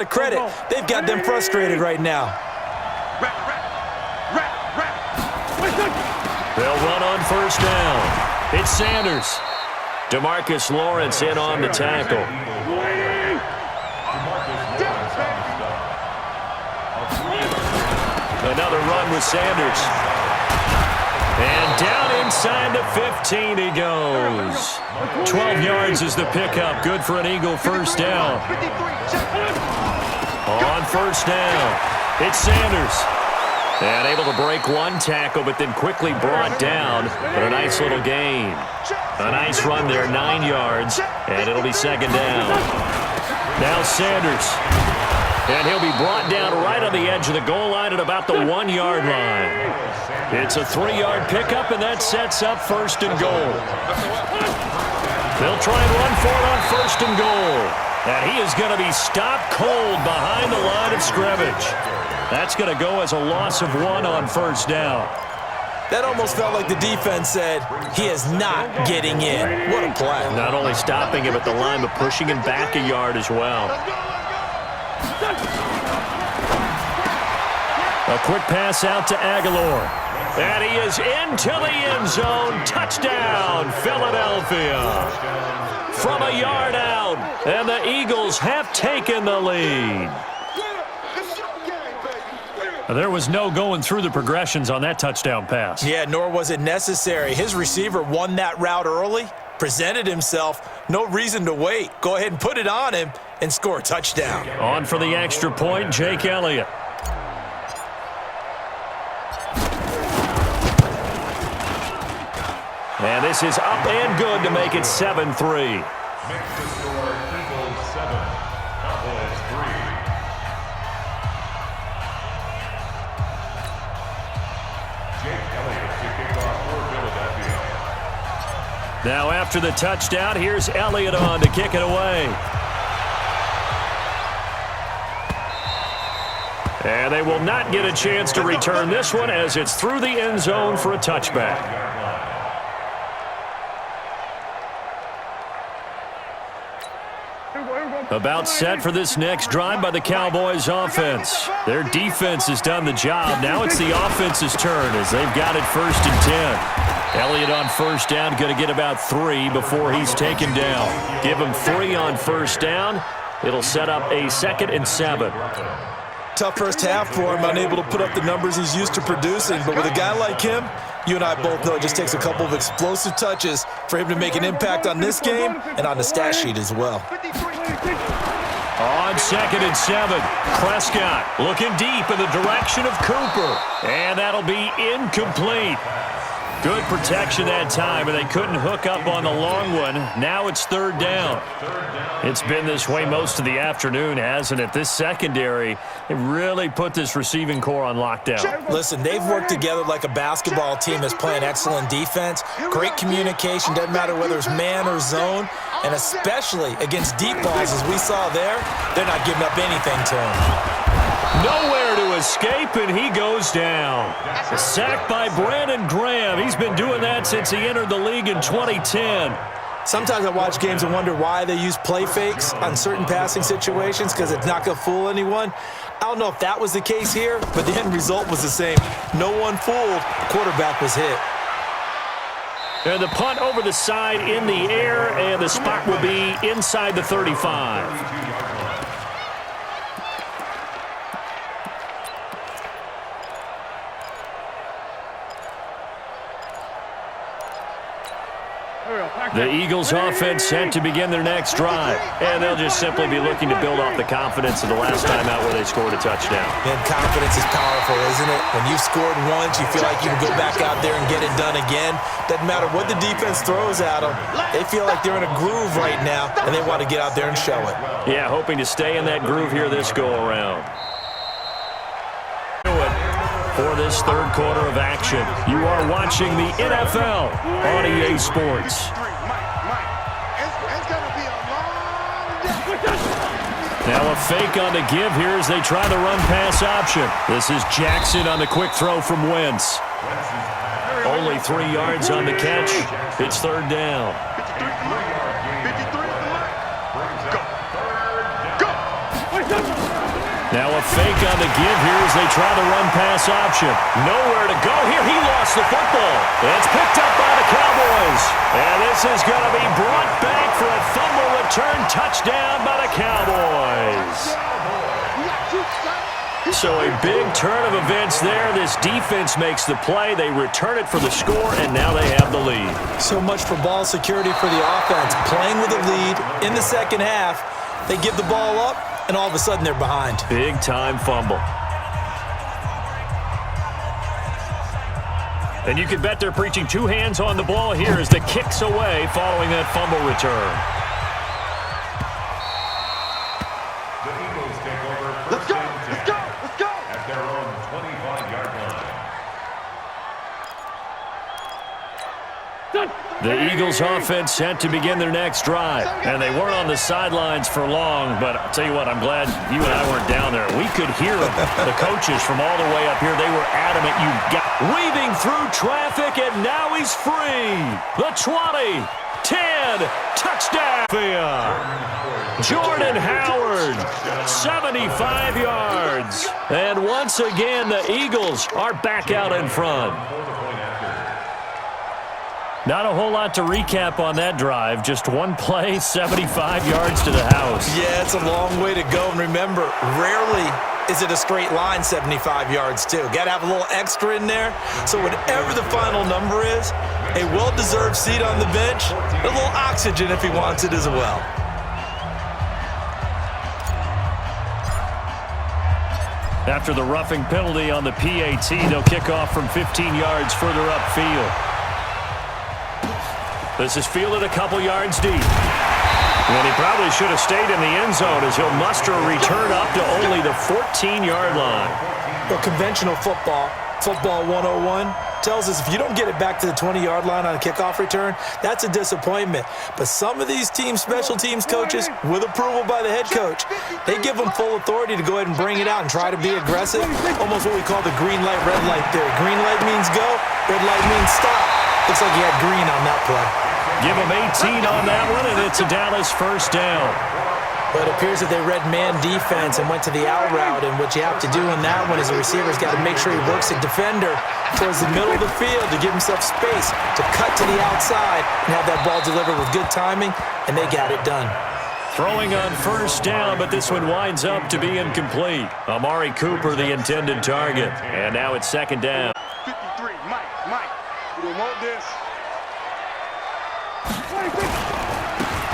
The credit, they've got them frustrated right now. They'll run on first down. It's Sanders. DeMarcus Lawrence in on the tackle. Another run with Sanders. And down inside the 15 he goes. 12 yards is the pickup. Good for an Eagle first down. On first down, it's Sanders. And able to break one tackle, but then quickly brought down. But a nice little gain. A nice run there, 9 yards, and it'll be second down. Now Sanders. And he'll be brought down right on the edge of the goal line at about the 1 yard line. It's a 3-yard pickup, and that sets up first and goal. They'll try and run for it on first and goal. And he is going to be stopped cold behind the line of scrimmage. That's going to go as a loss of 1 on first down. That almost felt like the defense said, he is not getting in. What a play. Not only stopping him at the line, but pushing him back a yard as well. A quick pass out to Aguilar. And he is into the end zone. Touchdown, Philadelphia. From a yard out, and the Eagles have taken the lead. There was no going through the progressions on that touchdown pass. Yeah, nor was it necessary. His receiver won that route early, presented himself. No reason to wait. Go ahead and put it on him and score a touchdown. On for the extra point, Jake Elliott. And this is up and good to make it 7-3. Now after the touchdown, here's Elliott on to kick it away. And they will not get a chance to return this one as it's through the end zone for a touchback. About set for this next drive by the Cowboys offense. Their defense has done the job. Now it's the offense's turn as they've got it 1st and 10. Elliott on first down, going to get about 3 before he's taken down. Give him 3 on first down. It'll set up a 2nd and 7. Tough first half for him, unable to put up the numbers he's used to producing. But with a guy like him, you and I both know it just takes a couple of explosive touches for him to make an impact on this game and on the stat sheet as well. On 2nd and 7, Prescott looking deep in the direction of Cooper. And that'll be incomplete. Good protection that time, and they couldn't hook up on the long one. Now it's 3rd down. It's been this way most of the afternoon, hasn't it? This secondary, it really put this receiving core on lockdown. Listen, they've worked together like a basketball team that's playing excellent defense. Great communication, doesn't matter whether it's man or zone, and especially against deep balls as we saw there, they're not giving up anything to him. Nowhere to escape, and he goes down. A sack by Brandon Graham. He's been doing that since he entered the league in 2010. Sometimes I watch games and wonder why they use play fakes on certain passing situations because it's not going to fool anyone. I don't know if that was the case here, but the end result was the same. No one fooled. Quarterback was hit. And the punt over the side in the air, and the spot will be inside the 35. The Eagles offense set to begin their next drive. And they'll just simply be looking to build off the confidence of the last time out where they scored a touchdown. And confidence is powerful, isn't it? When you've scored once, you feel like you can go back out there and get it done again. Doesn't matter what the defense throws at them. They feel like they're in a groove right now, and they want to get out there and show it. Yeah, hoping to stay in that groove here this go-around. For this 3rd quarter of action, you are watching the NFL on EA Sports. Now a fake on the give here as they try the run-pass option. This is Jackson on the quick throw from Wentz. Only 3 yards on the catch. It's 3rd down. Go. Now a fake on the give here as they try the run-pass option. Nowhere to go here. He lost the football. It's picked up by the Cowboys. And this is going to be brought back for a fumble return touchdown by the Cowboys. So a big turn of events there. This defense makes the play. They return it for the score, and now they have the lead. So much for ball security for the offense. Playing with a lead in the second half, they give the ball up, and all of a sudden they're behind. Big-time fumble. And you can bet they're preaching two hands on the ball here as the kick's away following that fumble return. The Eagles take over first and 10 at their own 25-yard line. The Eagles offense set to begin their next drive. And they weren't on the sidelines for long, but I'll tell you what, I'm glad you and I weren't down there. We could hear them. The coaches from all the way up here, they were adamant. You got weaving through traffic, and now he's free. The 20, 10, touchdown. Jordan Howard, 75 yards. And once again, the Eagles are back out in front. Not a whole lot to recap on that drive. Just one play, 75 yards to the house. Yeah, it's a long way to go. And remember, rarely is it a straight line 75 yards, too. Got to have a little extra in there. So whatever the final number is, a well-deserved seat on the bench, a little oxygen if he wants it as well. After the roughing penalty on the PAT, they'll kick off from 15 yards further upfield. This is fielded a couple yards deep. And he probably should have stayed in the end zone as he'll muster a return up to only the 14-yard line. Well, conventional football 101, tells us if you don't get it back to the 20-yard line on a kickoff return, that's a disappointment. But some of these special teams coaches, with approval by the head coach, they give them full authority to go ahead and bring it out and try to be aggressive. Almost what we call the green light, red light theory. Green light means go, red light means stop. Looks like he had green on that play. Give him 18 on that one, and it's a Dallas first down. But it appears that they read man defense and went to the out route, and what you have to do in that one is the receiver's got to make sure he works the defender towards the middle of the field to give himself space to cut to the outside and have that ball delivered with good timing, and they got it done. Throwing on first down, but this one winds up to be incomplete. Amari Cooper, the intended target. And now it's second down. 53, Mike, you don't want this.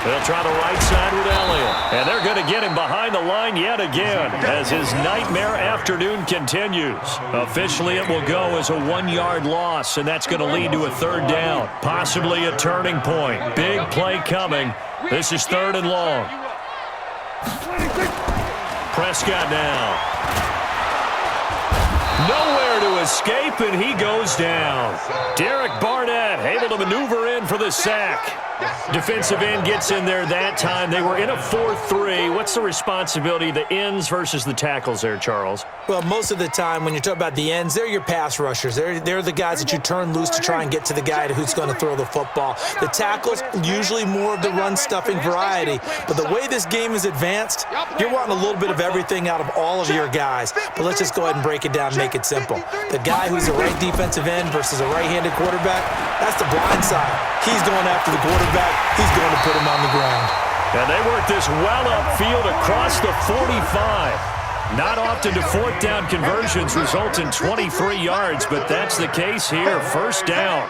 They'll try the right side with Elliott. And they're going to get him behind the line yet again as his nightmare afternoon continues. Officially, it will go as a 1-yard loss, and that's going to lead to a third down. Possibly a turning point. Big play coming. This is third and long. Prescott now. Nowhere to escape, and he goes down. Derek Barnett able to maneuver in for the sack. Defensive end gets in there that time. They were in a 4-3. What's the responsibility, the ends versus the tackles there, Charles? Well, most of the time when you talk about the ends, they're your pass rushers. They're the guys that you turn loose to try and get to the guy who's going to throw the football. The tackles, usually more of the run-stuffing variety. But the way this game is advanced, you're wanting a little bit of everything out of all of your guys. But let's just go ahead and break it down and make it simple. The guy who's a right defensive end versus a right-handed quarterback, that's the blind side. He's going after the quarterback. He's going to put him on the ground. And they work this well upfield across the 45. Not often do fourth down conversions result in 23 yards, but that's the case here. First down.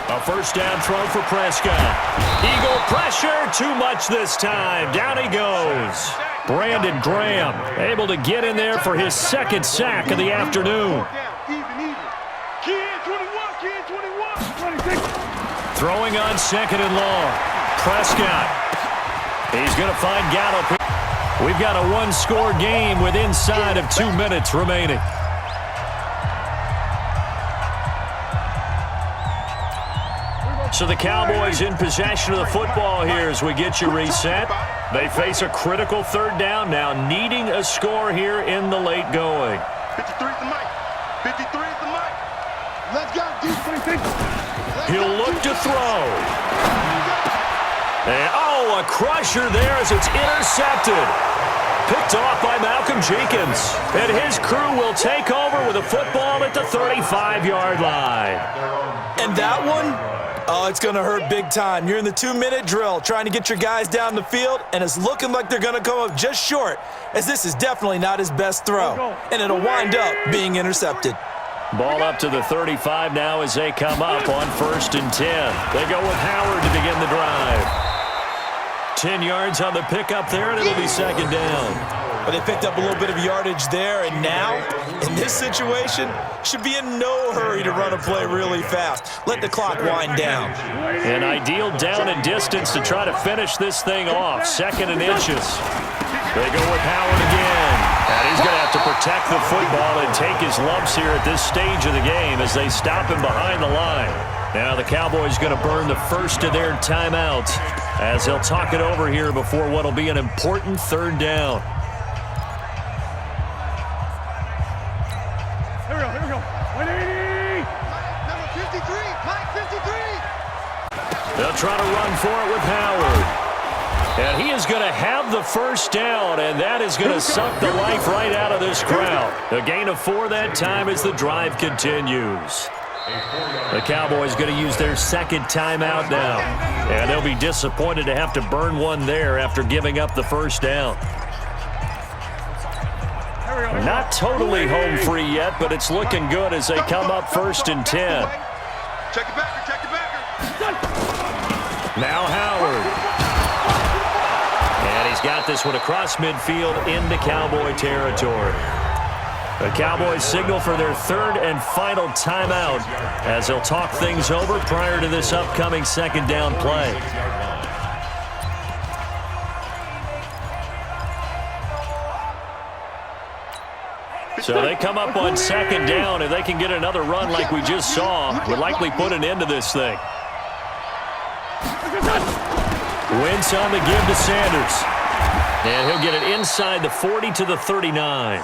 A first down throw for Prescott. Eagle pressure, too much this time. Down he goes. Brandon Graham able to get in there for his second sack of the afternoon. Throwing on second and long. Prescott. He's going to find Gallup. We've got a one-score game with inside of 2 minutes remaining. So the Cowboys in possession of the football here as we get you reset. They face a critical third down now, needing a score here in the late going. 53 is the mic. 53 is the mic. Let's go, D26. He'll look to throw. And, a crusher there as it's intercepted. picked off by Malcolm Jenkins. And his crew will take over with a football at the 35-yard line. And that one, oh, it's going to hurt big time. You're in the 2-minute drill trying to get your guys down the field, and it's looking like they're going to come up just short, as this is definitely not his best throw, and it'll wind up being intercepted. Ball up to the 35 now as they come up on 1st and 10. They go with Howard to begin the drive. 10 yards on the pickup there, and it'll be 2nd down. But they picked up a little bit of yardage there, and now, in this situation, should be in no hurry to run a play really fast. Let the clock wind down. An ideal down and distance to try to finish this thing off. 2nd and inches. They go with Howard again. And he's going to have to protect the football and take his lumps here at this stage of the game as they stop him behind the line. Now the Cowboys going to burn the first of their timeouts as they'll talk it over here before what will be an important 3rd down. Here we go. 180. Number 53. Mike 53. They'll try to run for it with Howard. And he is going to have the 1st down, and that is going to suck the life right out of this crowd. A gain of 4 that time as the drive continues. The Cowboys going to use their 2nd timeout now. And they'll be disappointed to have to burn one there after giving up the 1st down. Not totally home free yet, but it's looking good as they come up 1st and 10. Check it back. Check it back. Now Howard. And he's got this one across midfield into Cowboy territory. The Cowboys signal for their 3rd and final timeout as they'll talk things over prior to this upcoming 2nd down play. So they come up on 2nd down. If they can get another run like we just saw, would likely put an end to this thing. Wentz on the give to Sanders. And he'll get it inside the 40 to the 39.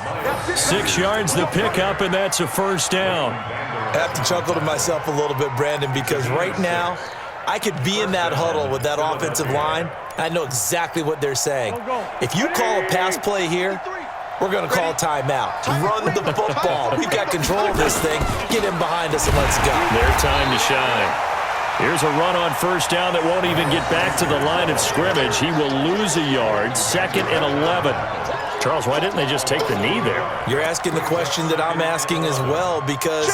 6 yards the pickup, and that's a 1st down. I have to chuckle to myself a little bit, Brandon, because right now I could be in that huddle with that offensive line. I know exactly what they're saying. If you call a pass play here, we're going to call timeout. Run the football. We've got control of this thing. Get him behind us and let's go. Their time to shine. Here's a run on 1st down that won't even get back to the line of scrimmage. He will lose a yard. 2nd and 11. Charles, why didn't they just take the knee there? You're asking the question that I'm asking as well, because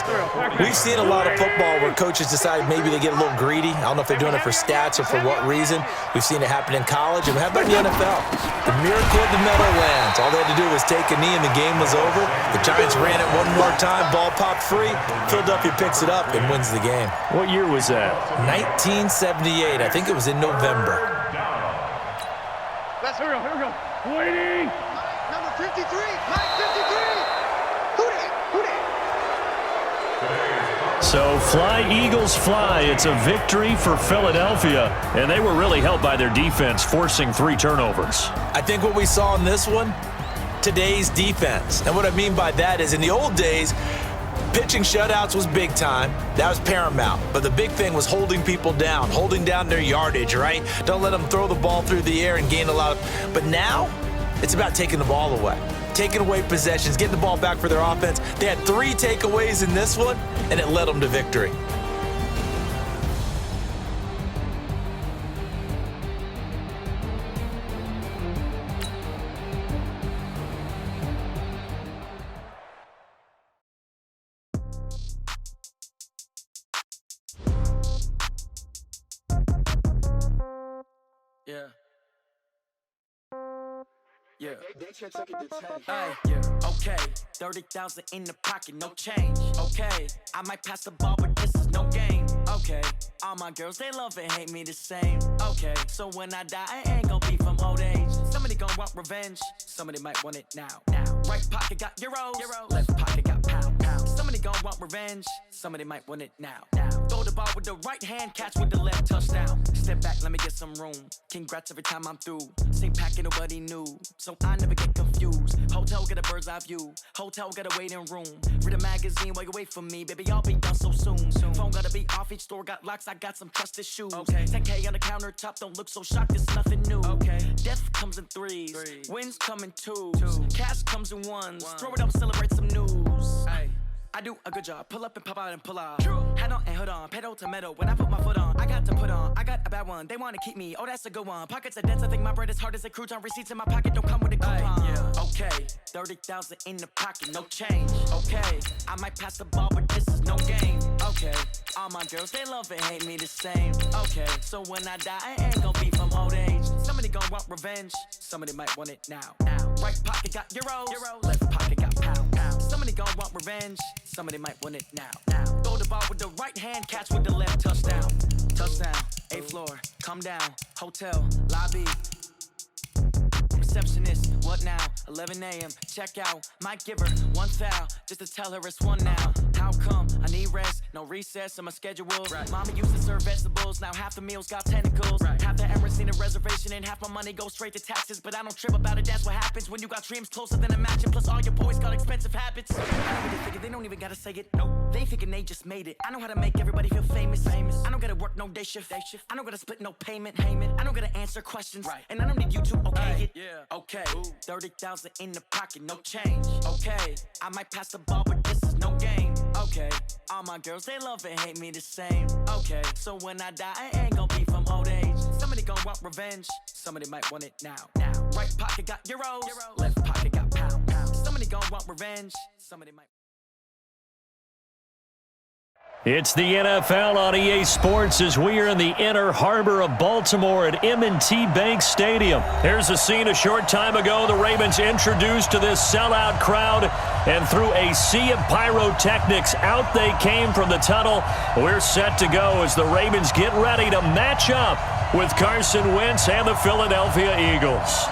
we've seen a lot of football where coaches decide maybe they get a little greedy. I don't know if they're doing it for stats or for what reason. We've seen it happen in college, and how about the NFL? The miracle of the Meadowlands. All they had to do was take a knee and the game was over. The Giants ran it one more time, ball popped free. Philadelphia picks it up and wins the game. What year was that? 1978. I think it was in November. Here we go. Waiting. Number 53. Mike 53. Who dat? So fly, Eagles, fly. It's a victory for Philadelphia, and they were really helped by their defense, forcing 3 turnovers. I think what we saw in this one, today's defense. And what I mean by that is in the old days, pitching shutouts was big time. That was paramount. But the big thing was holding people down, holding down their yardage, right? Don't let them throw the ball through the air and gain a lot of... But now, it's about taking the ball away. Taking away possessions, getting the ball back for their offense. They had 3 takeaways in this one, and it led them to victory. Yeah. Okay, 30,000 in the pocket, no change. Okay, I might pass the ball, but this is no game. Okay, all my girls, they love and hate me the same. Okay, so when I die, I ain't gon' be from old age. Somebody gon' want revenge, somebody might want it now. Right pocket got euros, left pocket got pound. Somebody gon' want revenge, somebody might want it now. Throw the ball with the right hand, catch with the left, touchdown. Step back, let me get some room. Congrats every time I'm through. Same packet, nobody knew, so I never get confused. Hotel, get a bird's eye view. Hotel, got a waiting room. Read a magazine while you wait for me, baby, I'll be done so soon. Phone gotta be off, each store got locks, I got some trusted shoes. Okay. 10K on the countertop, don't look so shocked, it's nothing new. Okay. Death comes in threes. Wins come in twos. Cash comes in ones. Throw it up, celebrate some news. Ay. I do a good job. Pull up and pop out and pull out. Head on and hood on. Pedal to metal. When I put my foot on, I got to put on. I got a bad one. They want to keep me. Oh, that's a good one. Pockets are dense. I think my bread is hard as a crouton. Receipts in my pocket don't come with a coupon. Yeah. Okay. 30,000 in the pocket. No change. Okay. I might pass the ball, but this is no game. Okay. All my girls, they love and hate me the same. Okay. So when I die, I ain't gonna be from old age. Somebody gonna want revenge. Somebody might want it now. Right pocket got euros. Left pocket got pounds. Somebody gonna want revenge. Somebody might want it now. Throw the ball with the right hand, catch with the left, touchdown. Touchdown, 8th floor, come down. Hotel, lobby. Receptionist, what now? 11 a.m., check out. Might give her one foul, just to tell her it's one now. How come? I need rest, no recess in my schedule. Right. Mama used to serve vegetables, now half the meals got tentacles. Right. Half the Emirates need a reservation and half my money goes straight to taxes. But I don't trip about it, that's what happens when you got dreams closer than a match. And plus all your boys got expensive habits. I don't really figure, they don't even gotta say it. Nope. They thinking they just made it. I know how to make everybody feel famous. I don't gotta work no day shift. I don't gotta split no payment. I don't gotta answer questions. Right. And I don't need you to okay it. Yeah. Okay. 30,000 in the pocket, no change. Okay. I might pass the ball, but this is no game. Okay. All my girls, they love and hate me the same. Okay. So when I die, I ain't gonna be from old age. Somebody gonna want revenge. Somebody might want it now. Right pocket got euros. Left pocket got pounds. Somebody gonna want revenge. Somebody might. It's the NFL on EA Sports as we are in the inner harbor of Baltimore at M&T Bank Stadium. Here's a scene a short time ago. The Ravens introduced to this sellout crowd, and through a sea of pyrotechnics, out they came from the tunnel. We're set to go as the Ravens get ready to match up with Carson Wentz and the Philadelphia Eagles.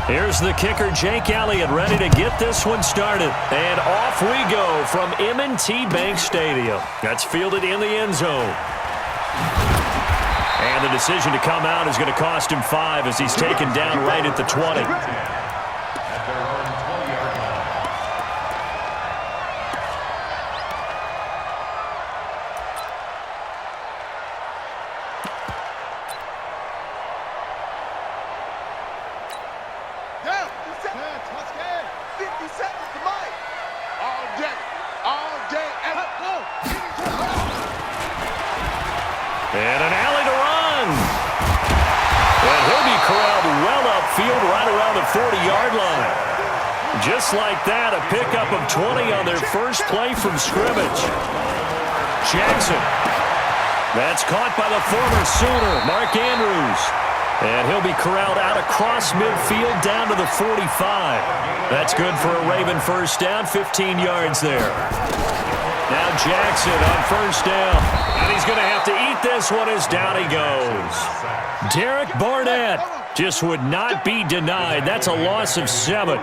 Here's the kicker, Jake Elliott, ready to get this one started. And off we go from M&T Bank Stadium. That's fielded in the end zone. And the decision to come out is going to cost him 5 as he's taken down right at the 20. And an alley to run. And he'll be corralled well upfield right around the 40-yard line. Just like that, a pickup of 20 on their first play from scrimmage. Jackson. That's caught by the former Sooner, Mark Andrews. And he'll be corralled out across midfield down to the 45. That's good for a Raven first down, 15 yards there. Now Jackson on first down. And he's going to have to eat this one as down he goes. Derek Barnett just would not be denied. That's a loss of 7.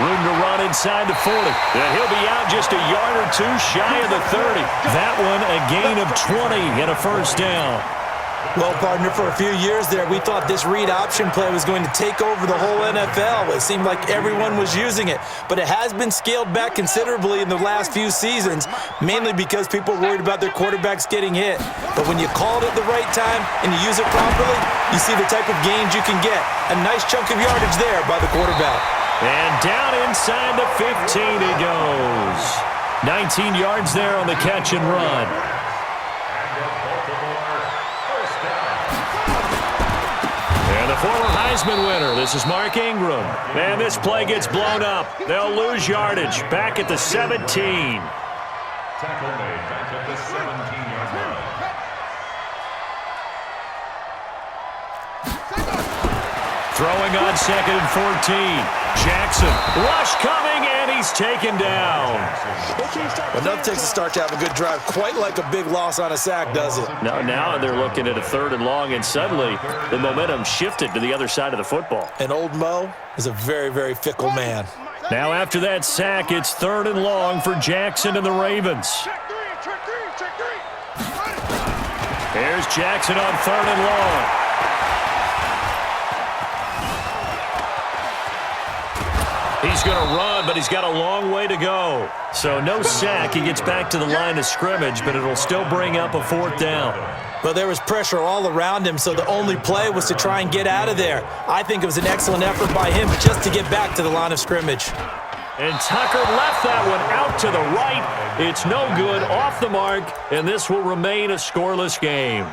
Room to run inside the 40. And he'll be out just a yard or two shy of the 30. That one a gain of 20 and a first down. Well, partner, for a few years there, we thought this read option play was going to take over the whole NFL. It seemed like everyone was using it, but it has been scaled back considerably in the last few seasons, mainly because people are worried about their quarterbacks getting hit. But when you call it at the right time and you use it properly, you see the type of gains you can get. A nice chunk of yardage there by the quarterback. And down inside the 15 he goes. 19 yards there on the catch and run. And the former Heisman winner, this is Mark Ingram. And this play gets blown up. They'll lose yardage back at the 17. Tackle made back at the 17-yard line. Throwing on second and 14. Jackson, rush coming, and he's taken down. Well, nothing takes a start to have a good drive, quite like a big loss on a sack, does it? Now they're looking at a 3rd and long, and suddenly the momentum shifted to the other side of the football. And old Mo is a very, very fickle man. Now after that sack, it's 3rd and long for Jackson and the Ravens. Check three. Here's Jackson on 3rd and long. He's going to run, but he's got a long way to go. So no sack. He gets back to the line of scrimmage, but it'll still bring up a 4th down. But there was pressure all around him, so the only play was to try and get out of there. I think it was an excellent effort by him just to get back to the line of scrimmage. And Tucker left that one out to the right. It's no good, off the mark, and this will remain a scoreless game.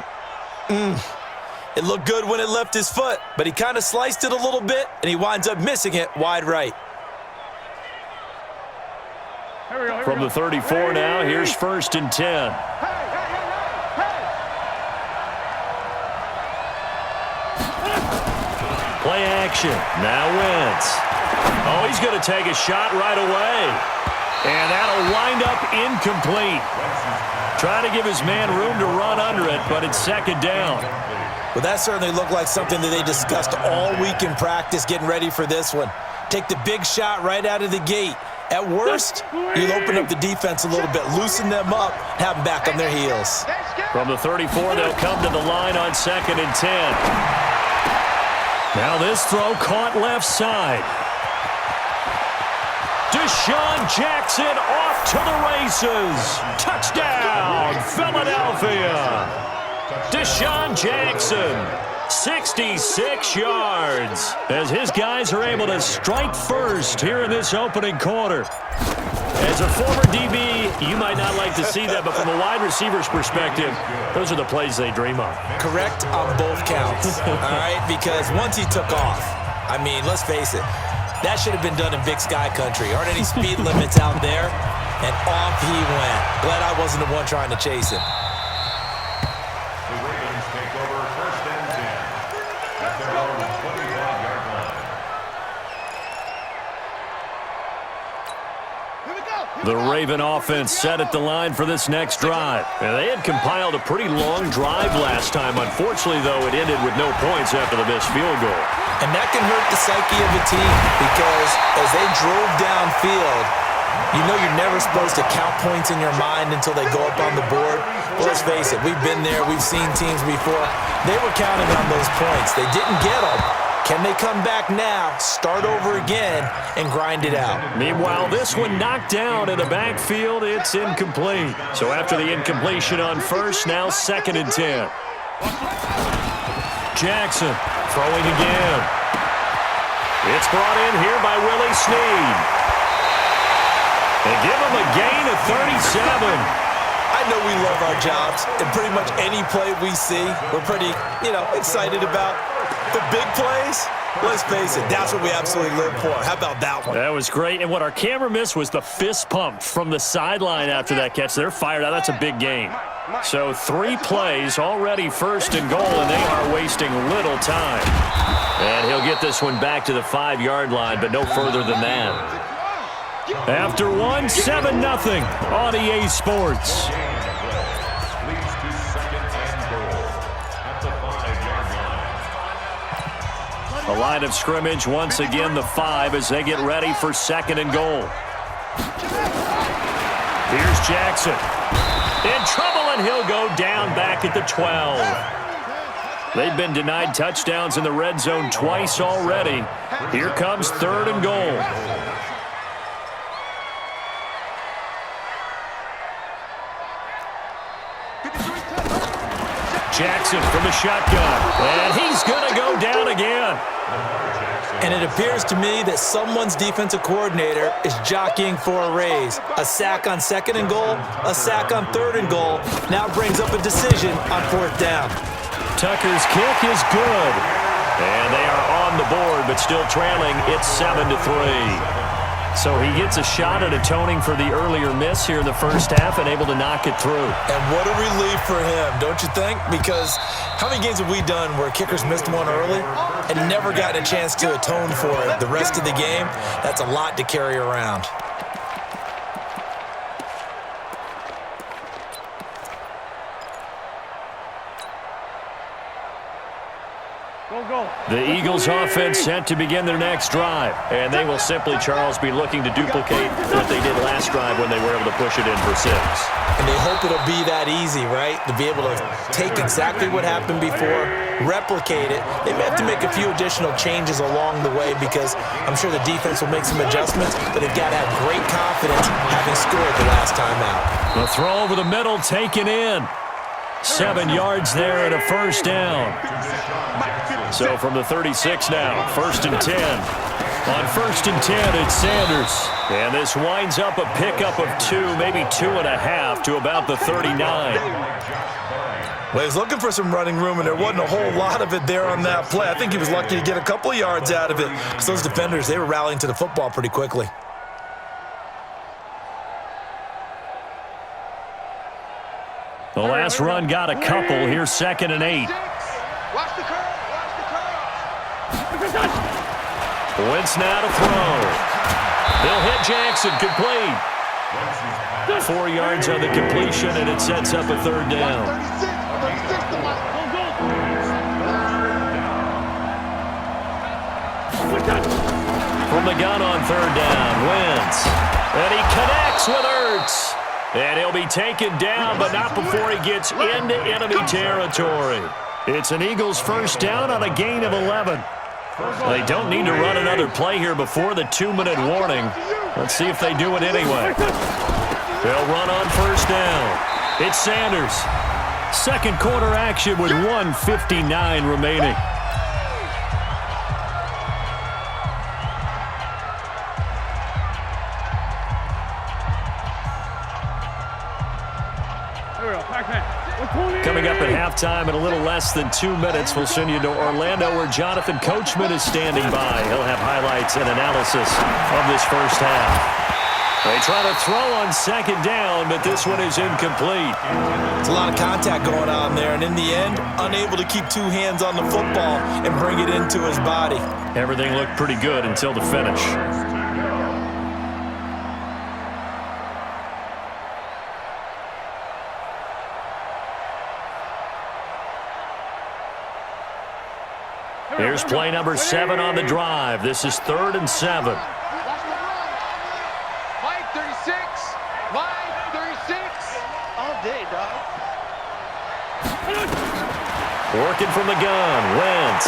It looked good when it left his foot, but he kind of sliced it a little bit, and he winds up missing it wide right. From the 34 now, here's 1st and 10. Play action. Now Wentz. Oh, he's going to take a shot right away. And that'll wind up incomplete. Trying to give his man room to run under it, but it's 2nd down. Well, that certainly looked like something that they discussed all week in practice getting ready for this one. Take the big shot right out of the gate. At worst, you'll open up the defense a little bit, loosen them up, have them back on their heels. From the 34, they'll come to the line on 2nd and 10. Now this throw caught left side. Deshaun Jackson off to the races. Touchdown, Philadelphia. Deshaun Jackson, 66 yards, as his guys are able to strike first here in this opening quarter. As a former DB, you might not like to see that, but from a wide receiver's perspective, those are the plays they dream of. Correct on both counts, all right? Because once he took off, I mean, let's face it, that should have been done in Big Sky country. Aren't any speed limits out there? And off he went. Glad I wasn't the one trying to chase him. The Ravens take over 1st and 10 at their own 25-yard line. The Raven offense set at the line for this next drive. And they had compiled a pretty long drive last time. Unfortunately, though, it ended with no points after the missed field goal. And that can hurt the psyche of a team because as they drove downfield, you know you're never supposed to count points in your mind until they go up on the board. Well, let's face it, we've been there. We've seen teams before. They were counting on those points. They didn't get them. Can they come back now, start over again, and grind it out? Meanwhile, this one knocked down in the backfield. It's incomplete. So after the incompletion on 1st, now 2nd and 10. Jackson throwing again. It's brought in here by Willie Snead. They give him a gain of 37. I know we love our jobs, and pretty much any play we see, we're pretty, excited about. The big plays, let's face it, that's what we absolutely live for. How about that one? That was great, and what our camera missed was the fist pump from the sideline after that catch. They're fired out. That's a big game. So 3 plays, already 1st and goal, and they are wasting little time. And he'll get this one back to the 5-yard line, but no further than that. After one, 7-0 on EA Sports. Leads to 2nd and goal at the 5-yard line. The line of scrimmage once again the 5 as they get ready for 2nd and goal. Here's Jackson. In trouble, and he'll go down back at the 12. They've been denied touchdowns in the red zone twice already. Here comes 3rd and goal. Jackson from the shotgun, and he's going to go down again. And it appears to me that someone's defensive coordinator is jockeying for a raise. A sack on 2nd and goal, a sack on 3rd and goal, now brings up a decision on 4th down. Tucker's kick is good, and they are on the board, but still trailing. It's 7-3. So he gets a shot at atoning for the earlier miss here in the first half and able to knock it through. And what a relief for him, don't you think? Because how many games have we done where kickers missed one early and never gotten a chance to atone for it the rest of the game? That's a lot to carry around. The Eagles offense set to begin their next drive. And they will simply, Charles, be looking to duplicate what they did last drive when they were able to push it in for 6. And they hope it'll be that easy, right? To be able to take exactly what happened before, replicate it. They may have to make a few additional changes along the way because I'm sure the defense will make some adjustments, but they've got to have great confidence having scored the last time out. The throw over the middle taken in. 7 yards there and a first down. So from the 36 now, 1st and 10. On 1st and 10, it's Sanders. And this winds up a pickup of 2, maybe 2.5 to about the 39. Well, he was looking for some running room, and there wasn't a whole lot of it there on that play. I think he was lucky to get a couple of yards out of it because those defenders, they were rallying to the football pretty quickly. The last run got a couple. Here's 2nd and 8. Watch the curve. Wentz now to throw. They'll hit Jackson, complete. 4 yards on the completion, and it sets up a 3rd down. 36 to Mike. From the gun on 3rd down, Wentz. And he connects with Ertz. And he'll be taken down, but not before he gets into enemy territory. It's an Eagles first down on a gain of 11. They don't need to run another play here before the 2-minute warning. Let's see if they do it anyway. They'll run on first down. It's Sanders. Second quarter action with 1:59 remaining. Coming up at halftime in a little less than 2 minutes, we'll send you to Orlando where Jonathan Coachman is standing by. He'll have highlights and analysis of this first half. They try to throw on 2nd down, but this one is incomplete. It's a lot of contact going on there, and in the end, unable to keep 2 hands on the football and bring it into his body. Everything looked pretty good until the finish. Here's play number 7 on the drive. This is 3rd and 7. Mike 36. Mike 36. All day, dog. Working from the gun, Wentz.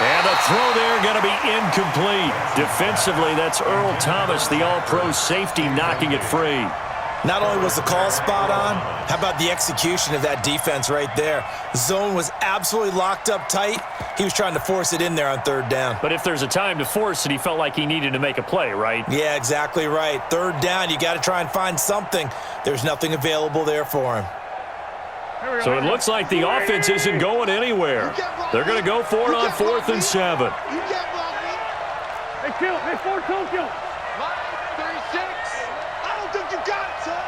And the throw there going to be incomplete. Defensively, that's Earl Thomas, the all-pro safety, knocking it free. Not only was the call spot on, how about the execution of that defense right there? The zone was absolutely locked up tight. He was trying to force it in there on 3rd down. But if there's a time to force it, he felt like he needed to make a play, right? Yeah, exactly right. 3rd down, you got to try and find something. There's nothing available there for him. So it looks like the offense isn't going anywhere. They're going to go for it on 4th and 7. You can't block me. Hey, kill. Hey, Ford, kill. Mike 36. I don't think you got it, son.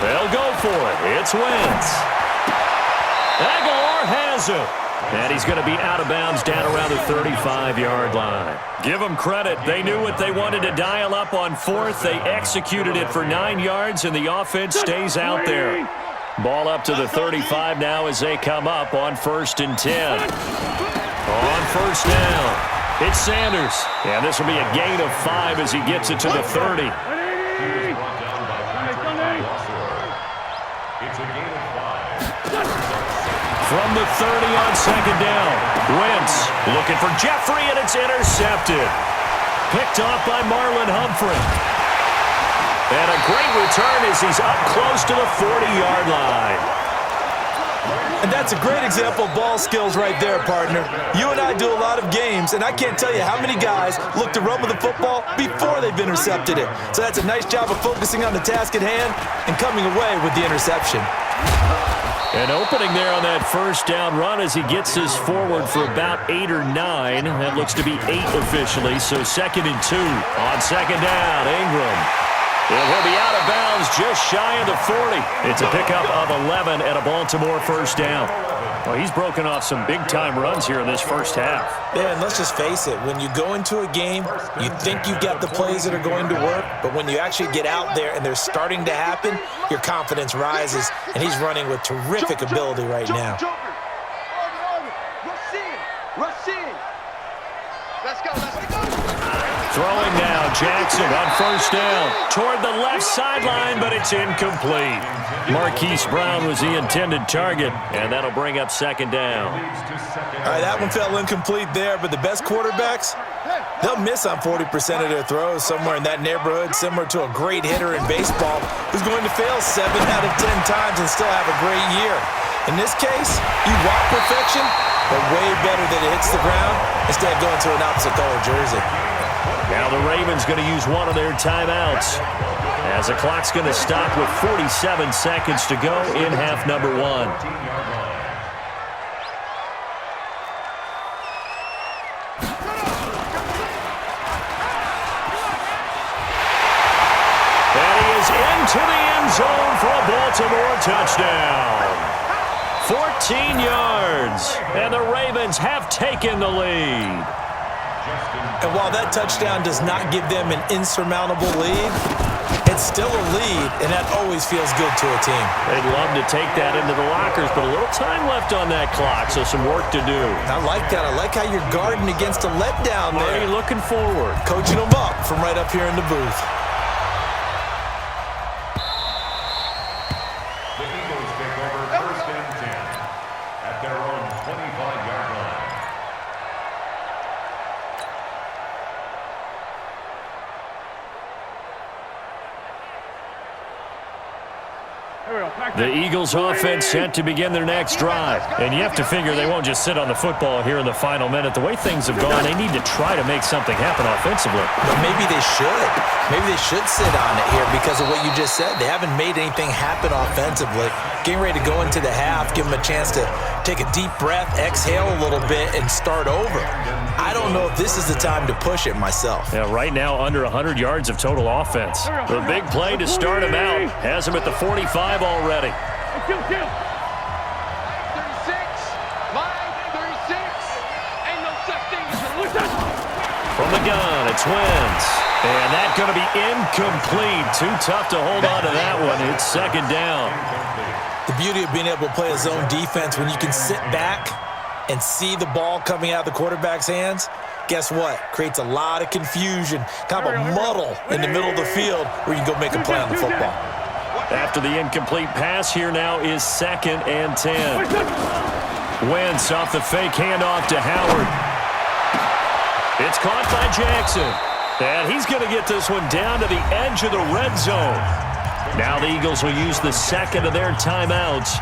They'll go for it. It's Wentz. Aguilar has it. And he's going to be out of bounds down around the 35-yard line. Give them credit. They knew what they wanted to dial up on 4th. They executed it for 9 yards, and the offense stays out there. Ball up to the 35 now as they come up on 1st and 10. On 1st down, it's Sanders. And this will be a gain of 5 as he gets it to the 30. From the 30 on 2nd down, Wentz looking for Jeffrey, and it's intercepted. Picked off by Marlon Humphrey. And a great return as he's up close to the 40-yard line. And that's a great example of ball skills right there, partner. You and I do a lot of games, and I can't tell you how many guys look to run with the football before they've intercepted it. So that's a nice job of focusing on the task at hand and coming away with the interception. An opening there on that 1st down run as he gets this forward for about 8 or 9. That looks to be 8 officially, so 2nd and 2. On 2nd down, Ingram. And he'll be out of bounds just shy of the 40. It's a pickup of 11 and a Baltimore 1st down. Well, he's broken off some big-time runs here in this first half. Yeah, and let's just face it. When you go into a game, you think you've got the plays that are going to work, but when you actually get out there and they're starting to happen, your confidence rises, and he's running with terrific ability right now. Throwing now, Jackson on first down. Toward the left sideline, but it's incomplete. Marquise Brown was the intended target, and that'll bring up second down. All right, that one fell incomplete there, but the best quarterbacks, they'll miss on 40% of their throws, somewhere in that neighborhood, similar to a great hitter in baseball who's going to fail 7 out of 10 times and still have a great year. In this case, you want perfection, but way better that it hits the ground instead of going to an opposite color jersey. Now the Ravens going to use one of their timeouts as the clock's going to stop with 47 seconds to go in half number 1. And he is into the end zone for a Baltimore touchdown. 14 yards, and the Ravens have taken the lead. And while that touchdown does not give them an insurmountable lead, it's still a lead, and that always feels good to a team. They'd love to take that into the lockers, but a little time left on that clock, so some work to do. I like that. I like how you're guarding against a letdown there. Already looking forward. Coaching them up from right up here in the booth. The Eagles take over first and 10 at their own 25-yard line. The Eagles offense set to begin their next drive. And you have to figure they won't just sit on the football here in the final minute. The way things have gone, they need to try to make something happen offensively. But maybe they should. Maybe they should sit on it here because of what you just said. They haven't made anything happen offensively. Getting ready to go into the half, give them a chance to take a deep breath, exhale a little bit, and start over. I don't know if this is the time to push it myself. Yeah, right now under 100 yards of total offense. The big play to start him out has him at the 45 already. Kill. 36, line 36, ain't no such thing as a loser. From the gun, it's Wentz. And that's going to be incomplete. Too tough to hold on to that one. It's second down. The beauty of being able to play a zone defense when you can sit back and see the ball coming out of the quarterback's hands, guess what? Creates a lot of confusion, kind of a muddle in the middle of the field where you can go make a play on the football. After the incomplete pass, here now is second and 10. Wentz off the fake handoff to Howard. It's caught by Jackson. And he's going to get this one down to the edge of the red zone. Now the Eagles will use the second of their timeouts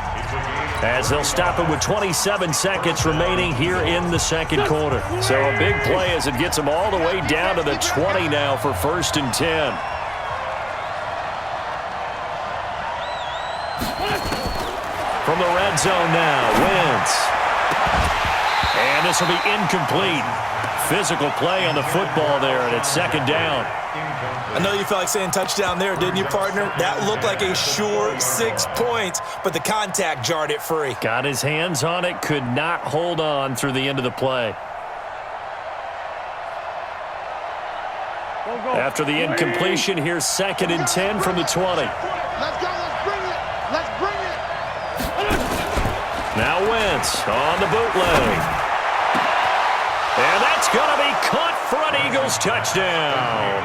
as they'll stop it with 27 seconds remaining here in the second quarter. So a big play as it gets them all the way down to the 20 now for first and 10. From the red zone now, Wentz. And this will be incomplete. Physical play on the football there, and it's second down. I know you felt like saying touchdown there, didn't you, partner? That looked like a sure 6 points, but the contact jarred it free. Got his hands on it, could not hold on through the end of the play. After the incompletion, here's second and 10 from the 20. Let's go, let's bring it, let's bring it. Now Wentz on the bootleg. And that's going to be caught for an Eagles touchdown.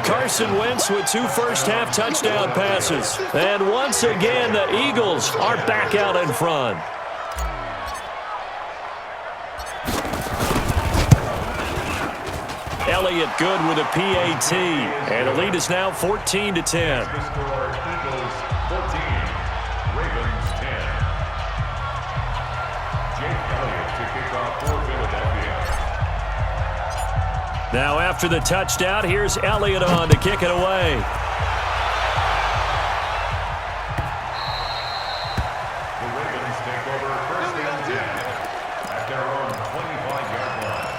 Carson Wentz with 2 first-half touchdown passes. And once again, the Eagles are back out in front. Elliott good with a PAT. And the lead is now 14-10. The score, Eagles 14, Ravens 10. Jake Elliott to kick off for Philadelphia. Now after the touchdown, here's Elliott on to kick it away. The Ravens take over first and 10 at their own 25-yard line.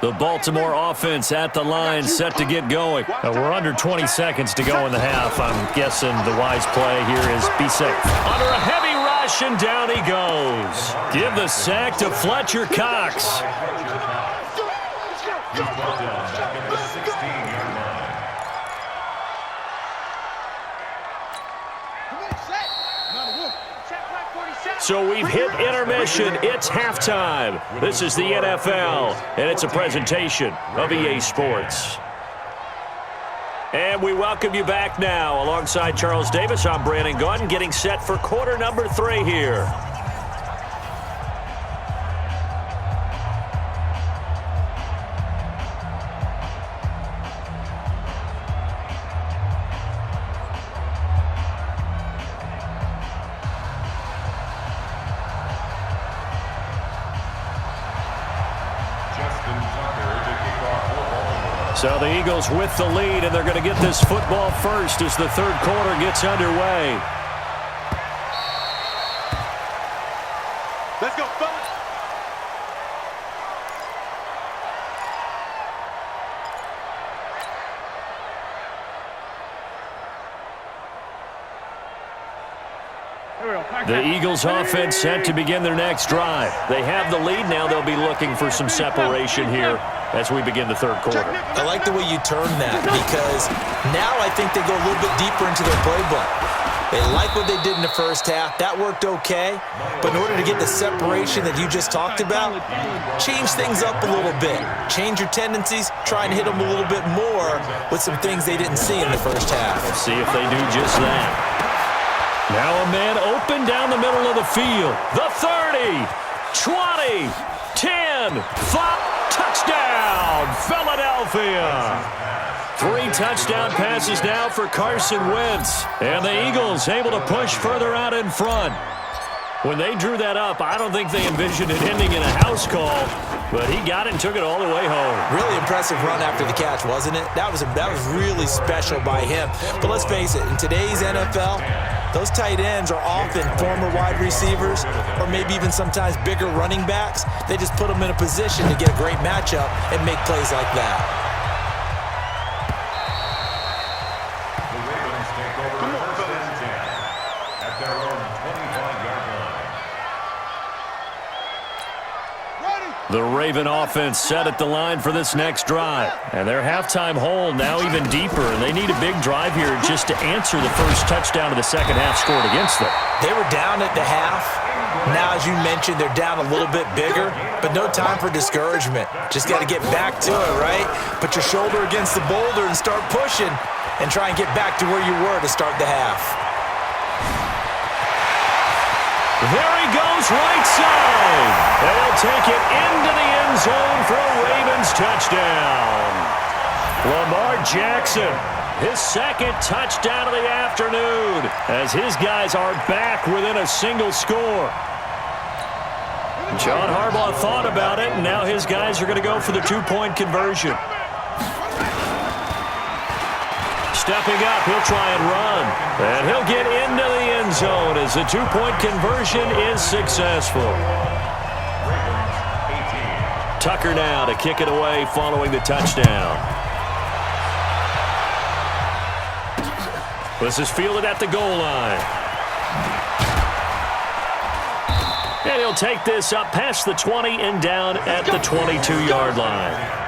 The Baltimore offense at the line, set to get going. We're under 20 seconds to go in the half. I'm guessing the wise play here is be safe. Under a heavy rush, and down he goes. Give the sack to Fletcher Cox. He's brought down back at the 16-yard line. Come in, set. So we've hit intermission. It's halftime. This is the NFL, and it's a presentation of EA Sports. And we welcome you back now. Alongside Charles Davis, I'm Brandon Gunn, getting set for quarter number 3 here. So the Eagles with the lead, and they're going to get this football first as the third quarter gets underway. Let's go, fellas. The Eagles offense set to begin their next drive. They have the lead now. They'll be looking for some separation here as we begin the third quarter. I like the way you turn that, because now I think they go a little bit deeper into their playbook. They like what they did in the first half. That worked okay. But in order to get the separation that you just talked about, change things up a little bit. Change your tendencies. Try and hit them a little bit more with some things they didn't see in the first half. Let's see if they do just that. Now a man open down the middle of the field. The 30, 20, 10, 5, touchdown, Philadelphia. 3 touchdown passes now for Carson Wentz. And the Eagles able to push further out in front. When they drew that up, I don't think they envisioned it ending in a house call, but he got it and took it all the way home. Really impressive run after the catch, wasn't it? That was really special by him. But let's face it, in today's NFL, those tight ends are often former wide receivers or maybe even sometimes bigger running backs. They just put them in a position to get a great matchup and make plays like that. The Ravens take over first and 10 at their own 25-yard line. The Raven offense set at the line for this next drive. And their halftime hole now even deeper, and they need a big drive here just to answer the first touchdown of the second half scored against them. They were down at the half. Now, as you mentioned, they're down a little bit bigger, but no time for discouragement. Just got to get back to it, right? Put your shoulder against the boulder and start pushing and try and get back to where you were to start the half. There he goes, right side. They'll take it into the end zone for a Ravens touchdown. Lamar Jackson, his second touchdown of the afternoon, as his guys are back within a single score. John Harbaugh thought about it, and now his guys are going to go for the 2-point conversion. Stepping up, he'll try and run. And he'll get into the end zone as the 2-point conversion is successful. Tucker now to kick it away following the touchdown. This is fielded at the goal line. And he'll take this up past the 20 and down at the 22-yard line.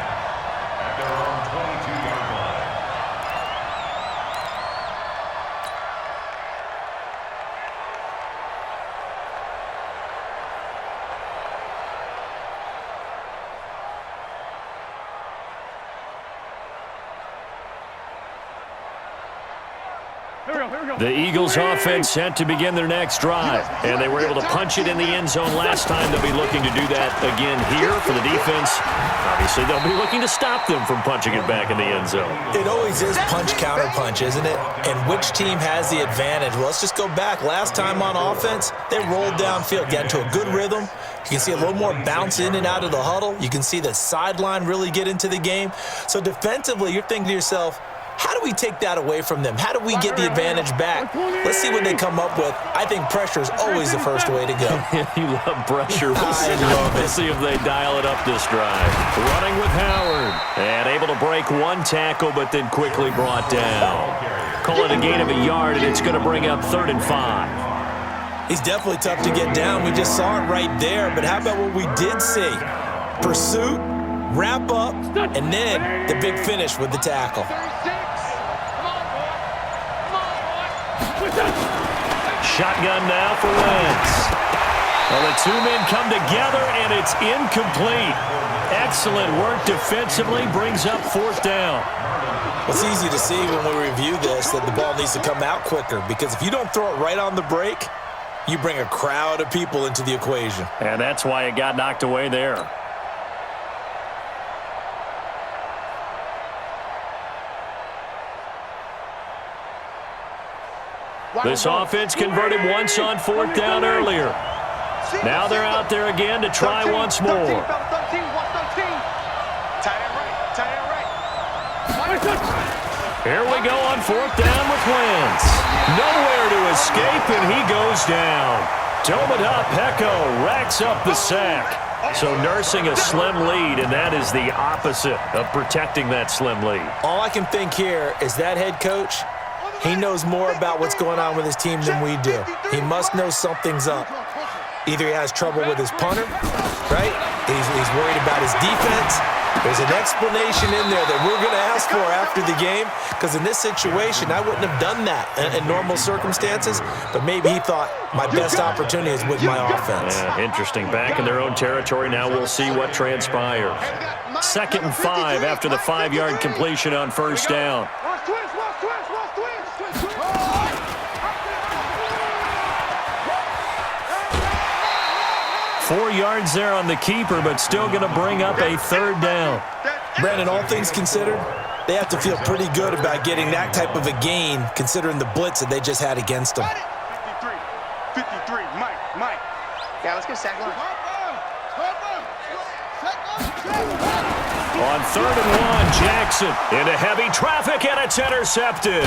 The Eagles offense set to begin their next drive, and they were able to punch it in the end zone last time. They'll be looking to do that again here for the defense. Obviously, they'll be looking to stop them from punching it back in the end zone. It always is punch-counter-punch, isn't it? And which team has the advantage? Well, let's just go back. Last time on offense, they rolled downfield, got into a good rhythm. You can see a little more bounce in and out of the huddle. You can see the sideline really get into the game. So defensively, you're thinking to yourself, how do we take that away from them? How do we get the advantage back? Let's see what they come up with. I think pressure is always the first way to go. You love pressure. We'll see if they dial it up this drive. Running with Howard. And able to break one tackle, but then quickly brought down. Call it a gain of a yard, and it's going to bring up 3rd and 5. He's definitely tough to get down. We just saw it right there. But how about what we did see? Pursuit, wrap up, and then the big finish with the tackle. Shotgun now for Wentz. Well, the two men come together, and it's incomplete. Excellent work defensively, brings up fourth down. It's easy to see when we review this that the ball needs to come out quicker, because if you don't throw it right on the break, you bring a crowd of people into the equation. And that's why it got knocked away there. This offense converted once on fourth down earlier. Now they're out there again to try once more. Here we go on fourth down with Wentz. Nowhere to escape, and he goes down. Tomoda Peko racks up the sack. So nursing a slim lead, and that is the opposite of protecting that slim lead. All I can think here is that head coach, he knows more about what's going on with his team than we do. He must know something's up. Either he has trouble with his punter, right? He's worried about his defense. There's an explanation in there that we're going to ask for after the game, because in this situation, I wouldn't have done that in normal circumstances, but maybe he thought my best opportunity is with my offense. Yeah, interesting. Back in their own territory now. We'll see what transpires. 2nd and 5 after the 5-yard completion on first down. 4 yards there on the keeper, but still going to bring up a third down. Brandon, all things considered, they have to feel pretty good about getting that type of a gain, considering the blitz that they just had against them. 53, Mike. Yeah, let's go sack line. On 3rd and 1, Jackson into heavy traffic, and it's intercepted.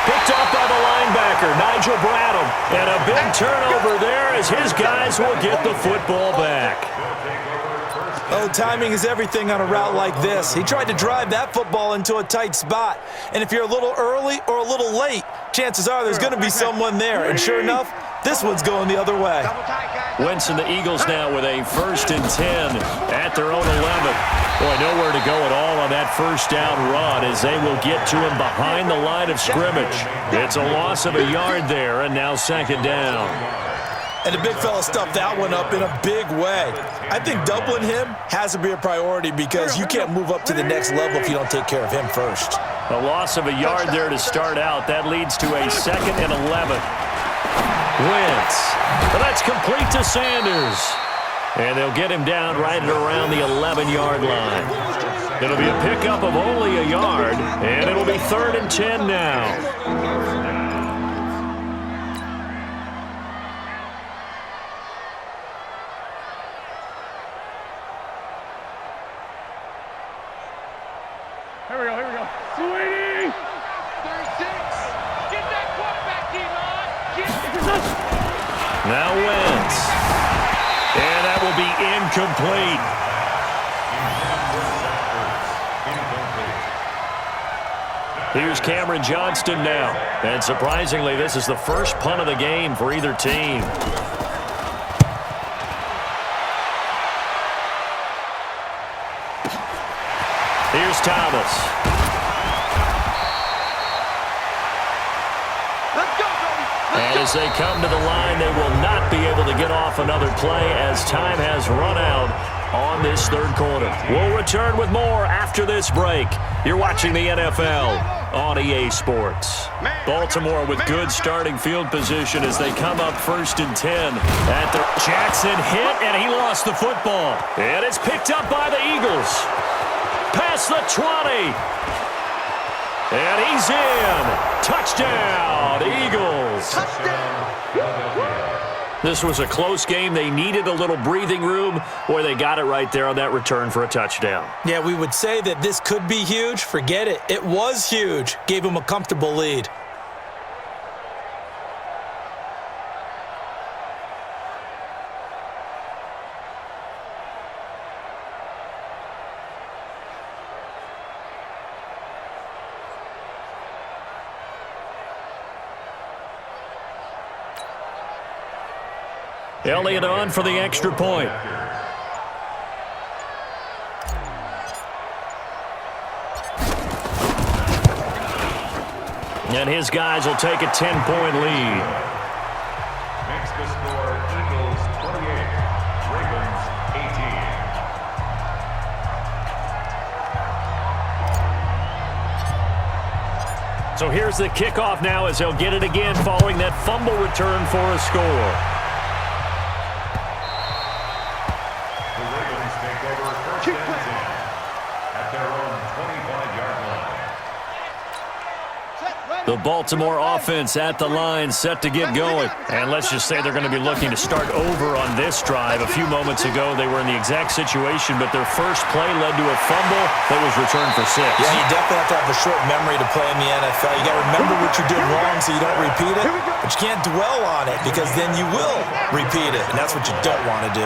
Picked off by the linebacker, Nigel Bradham. And a big turnover there as his guys will get the football back. Oh, timing is everything on a route like this. He tried to drive that football into a tight spot. And if you're a little early or a little late, chances are there's going to be someone there. And sure enough, this one's going the other way. Wentz and the Eagles now with a 1st and 10 at their own 11. Boy, nowhere to go at all on that first down run as they will get to him behind the line of scrimmage. It's a loss of a yard there, and now 2nd down. And the big fella stuffed that one up in a big way. I think doubling him has to be a priority, because you can't move up to the next level if you don't take care of him first. A loss of a yard there to start out. That leads to a 2nd and 11. Wentz. Well, that's complete to Sanders. And they'll get him down right at around the 11-yard line. It'll be a pickup of only a yard, and it'll be 3rd and 10 now. Here we go. Sweetie! 36. Get that quarterback team on. Now Wentz. And that will be incomplete. Here's Cameron Johnston now. And surprisingly, this is the first punt of the game for either team. Here's Thomas. And as they come to the line, they will not be able to get off another play as time has run out on this 3rd quarter. We'll return with more after this break. You're watching the NFL on EA Sports. Baltimore with good starting field position as they come up 1st and 10. At the Jackson hit, and he lost the football. And it's picked up by the Eagles. Past the 20. And he's in. Touchdown, Eagles. This was a close game. They needed a little breathing room. Boy, they got it right there on that return for a touchdown. Yeah, we would say that this could be huge. Forget it. It was huge. Gave him a comfortable lead. Elliott on for the extra point. And his guys will take a 10-point lead. Makes the score Eagles So here's the kickoff now as they'll get it again following that fumble return for a score. The Ravens take over first and 10 at their own 25-yard line. The Baltimore offense at the line, set to get going. And let's just say they're going to be looking to start over on this drive. A few moments ago, they were in the exact situation, but their first play led to a fumble that was returned for 6. Yeah, you definitely have to have a short memory to play in the NFL. You got to remember what you did wrong so you don't repeat it, but you can't dwell on it because then you will repeat it, and that's what you don't want to do.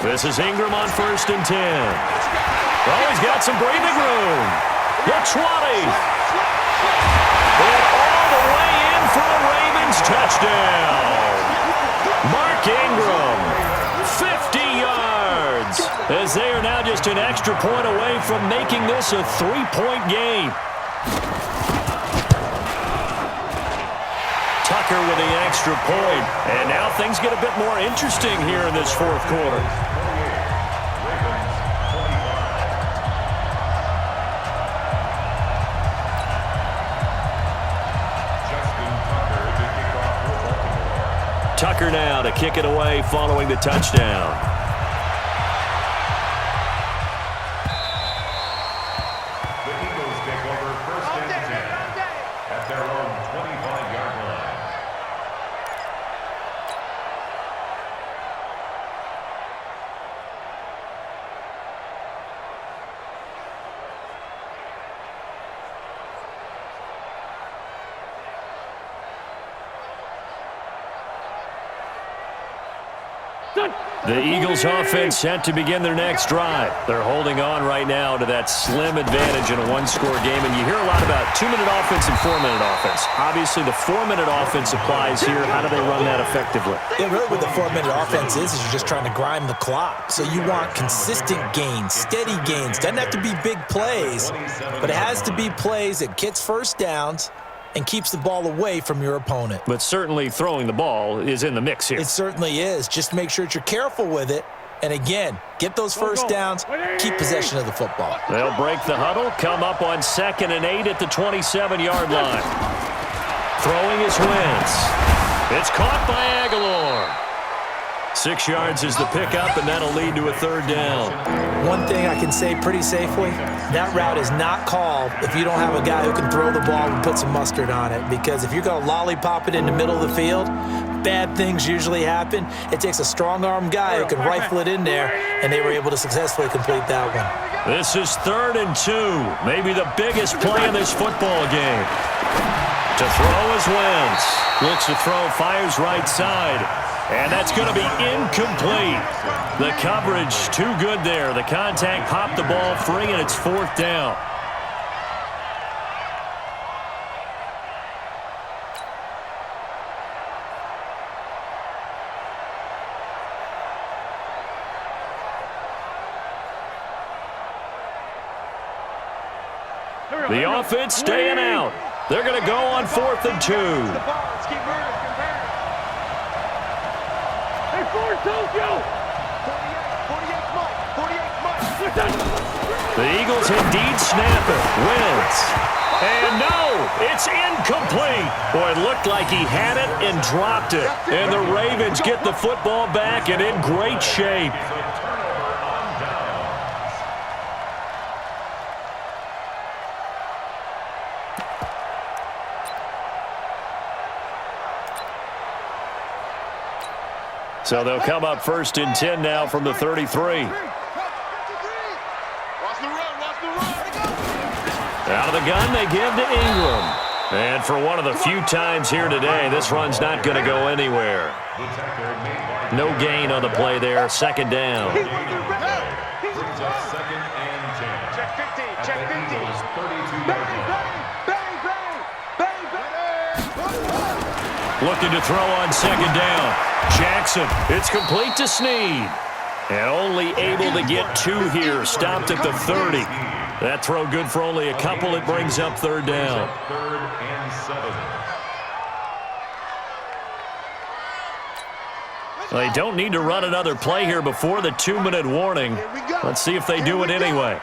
This is Ingram on first and 10. Oh, he's got some breathing room. The 20. And all the way in for a Ravens touchdown. Mark Ingram, 50 yards. As they are now just an extra point away from making this a 3-point game. Tucker with the extra point. And now things get a bit more interesting here in this fourth quarter. Tucker now to kick it away following the touchdown. The Eagles take over first and 10 at their own 25-yard line. The Eagles offense set to begin their next drive. They're holding on right now to that slim advantage in a one-score game. And you hear a lot about 2-minute offense and 4-minute offense. Obviously, the 4-minute offense applies here. How do they run that effectively? Yeah, really what the 4-minute offense is you're just trying to grind the clock. So you want consistent gains, steady gains. Doesn't have to be big plays, but it has to be plays that gets first downs and keeps the ball away from your opponent. But certainly throwing the ball is in the mix here. It certainly is. Just make sure that you're careful with it. And again, get those first downs, keep possession of the football. They'll break the huddle, come up on 2nd and 8 at the 27-yard line. Throwing is Wentz. It's caught by Aguilar. 6 yards is the pickup, and that'll lead to a 3rd down. One thing I can say pretty safely, that route is not called if you don't have a guy who can throw the ball and put some mustard on it. Because if you're going to lollipop it in the middle of the field, bad things usually happen. It takes a strong-arm guy who can rifle it in there, and they were able to successfully complete that one. This is 3rd and 2, maybe the biggest play in this football game. To throw is Wentz. Looks to throw, fires right side. And that's going to be incomplete. The coverage too good there. The contact popped the ball free, and it's 4th down. The offense staying out. They're going to go on 4th and 2. The Eagles indeed snap it. Wentz. And no, it's incomplete. Boy, it looked like he had it and dropped it. And the Ravens get the football back and in great shape. So they'll come up 1st and 10 now from the 33. Out of the gun, they give to Ingram. And for one of the few times here today, this run's not going to go anywhere. No gain on the play there. 2nd down. Brings up 2nd and 10. Check 50. Check 50. 32-yard line. Looking to throw on 2nd down. Jackson, it's complete to Snead. And only able to get 2 here. Stopped at the 30. That throw good for only a couple. It brings up 3rd down. 3rd and 7. They don't need to run another play here before the 2-minute warning. Let's see if they do it anyway.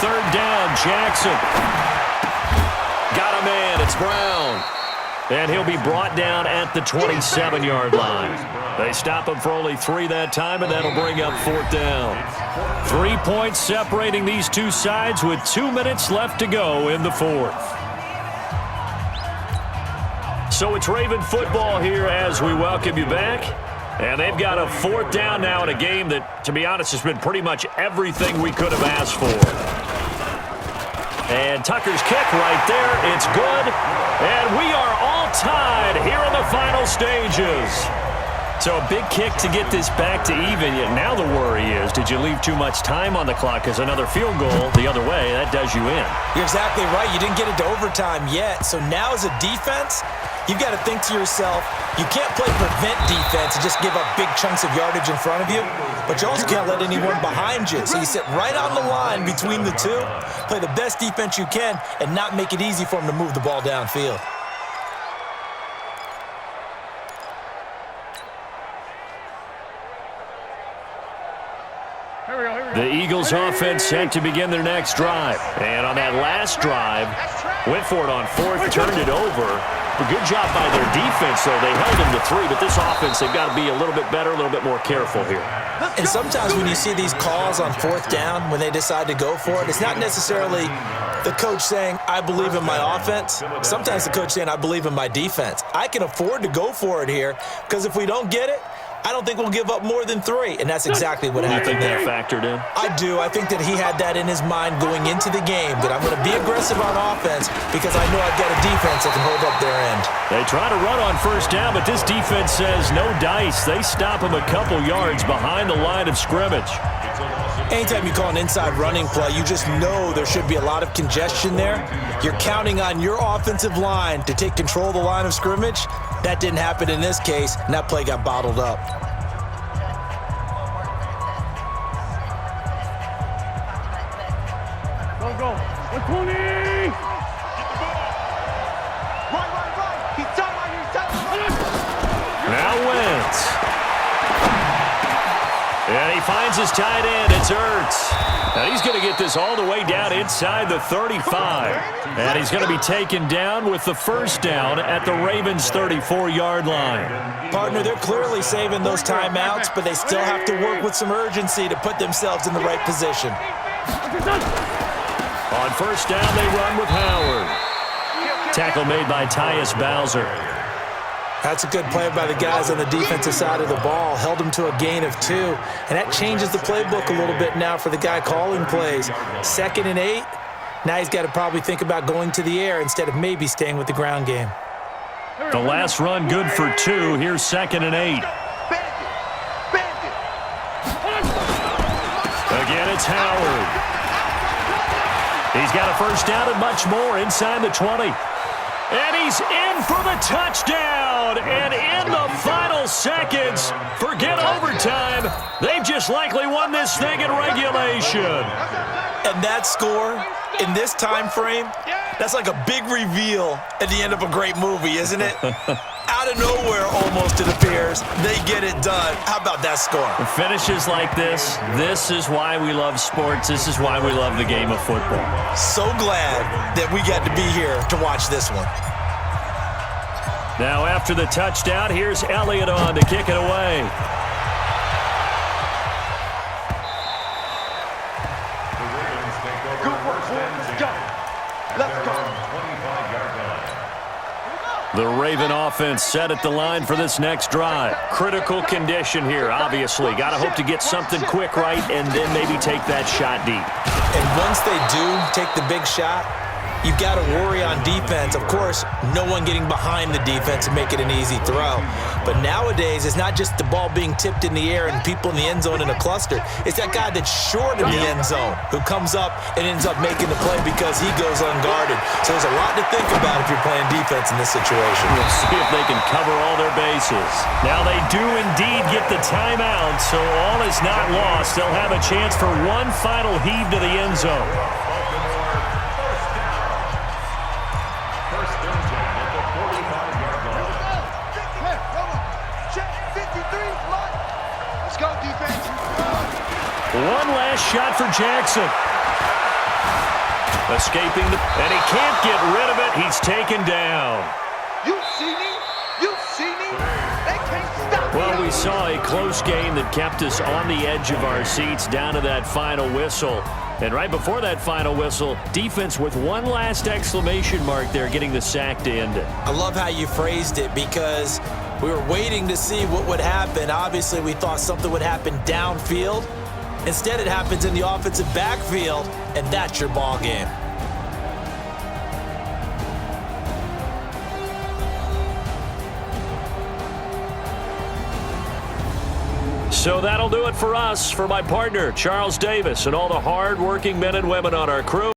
third down. Jackson. Got a man. It's Brown. And he'll be brought down at the 27-yard line. They stop him for only 3 that time, and that'll bring up 4th down. 3 points separating these two sides with 2 minutes left to go in the 4th. So it's Raven football here as we welcome you back. And they've got a 4th down now in a game that, to be honest, has been pretty much everything we could have asked for. And Tucker's kick right there. It's good. And we are all tied here in the final stages. So a big kick to get this back to even. Yet now the worry is, did you leave too much time on the clock? Because another field goal the other way, that does you in. You're exactly right. You didn't get it to overtime yet. So now as a defense, you've got to think to yourself, you can't play prevent defense and just give up big chunks of yardage in front of you, but you also can't let anyone behind you. So you sit right on the line between the two, play the best defense you can, and not make it easy for them to move the ball downfield. The Eagles offense set to begin their next drive. And on that last drive, went for it on 4th, turned it over. A good job by their defense, though. They held them to 3, but this offense, they've got to be a little bit better, a little bit more careful here. And sometimes when you see these calls on 4th down, when they decide to go for it, it's not necessarily the coach saying, I believe in my offense. Sometimes the coach saying, I believe in my defense. I can afford to go for it here, because if we don't get it, I don't think we'll give up more than 3, and that's exactly what happened there. You think that factored in? I do. I think that he had that in his mind going into the game, that I'm going to be aggressive on offense because I know I've got a defense that can hold up their end. They try to run on 1st down, but this defense says no dice. They stop him a couple yards behind the line of scrimmage. Anytime you call an inside running play, you just know there should be a lot of congestion there. You're counting on your offensive line to take control of the line of scrimmage. That didn't happen in this case, and that play got bottled up. Go. 120! Right. He's done. Now Wentz. And he finds his tight end. It's Ertz. Now he's going to get this all the way down inside the 35. And he's going to be taken down with the 1st down at the Ravens' 34-yard line. Partner, they're clearly saving those timeouts, but they still have to work with some urgency to put themselves in the right position. On 1st down, they run with Howard. Tackle made by Tyus Bowser. That's a good play by the guys on the defensive side of the ball. Held them to a gain of 2. And that changes the playbook a little bit now for the guy calling plays. 2nd and 8. Now he's got to probably think about going to the air instead of maybe staying with the ground game. The last run good for 2. Here's 2nd and 8. Again, it's Howard. He's got a 1st down and much more inside the 20. And he's in for the touchdown. And in the final seconds, forget overtime. They've just likely won this thing in regulation. And that score in this time frame, that's like a big reveal at the end of a great movie, isn't it? Out of nowhere, almost, it appears, they get it done. How about that score? Finishes like this is why we love sports. This is why we love the game of football. So glad that we got to be here to watch this one. Now after the touchdown, here's Elliott on to kick it away. The Raven offense set at the line for this next drive. Critical condition here, obviously. Got to hope to get something quick right and then maybe take that shot deep. And once they do take the big shot, you've got to worry on defense. Of course, no one getting behind the defense and make it an easy throw. But nowadays, it's not just the ball being tipped in the air and people in the end zone in a cluster. It's that guy that's short in the end zone who comes up and ends up making the play because he goes unguarded. So there's a lot to think about if you're playing defense in this situation. We'll see if they can cover all their bases. Now they do indeed get the timeout, so all is not lost. They'll have a chance for one final heave to the end zone. Let's go, defense. One last shot for Jackson. Escaping and he can't get rid of it. He's taken down. You see me? You see me? They can't stop me. Well, we saw a close game that kept us on the edge of our seats down to that final whistle. And right before that final whistle, defense with one last exclamation mark there, getting the sack to end it. I love how you phrased it because we were waiting to see what would happen. Obviously, we thought something would happen downfield. Instead, it happens in the offensive backfield, and that's your ball game. So that'll do it for us. For my partner, Charles Davis, and all the hard-working men and women on our crew.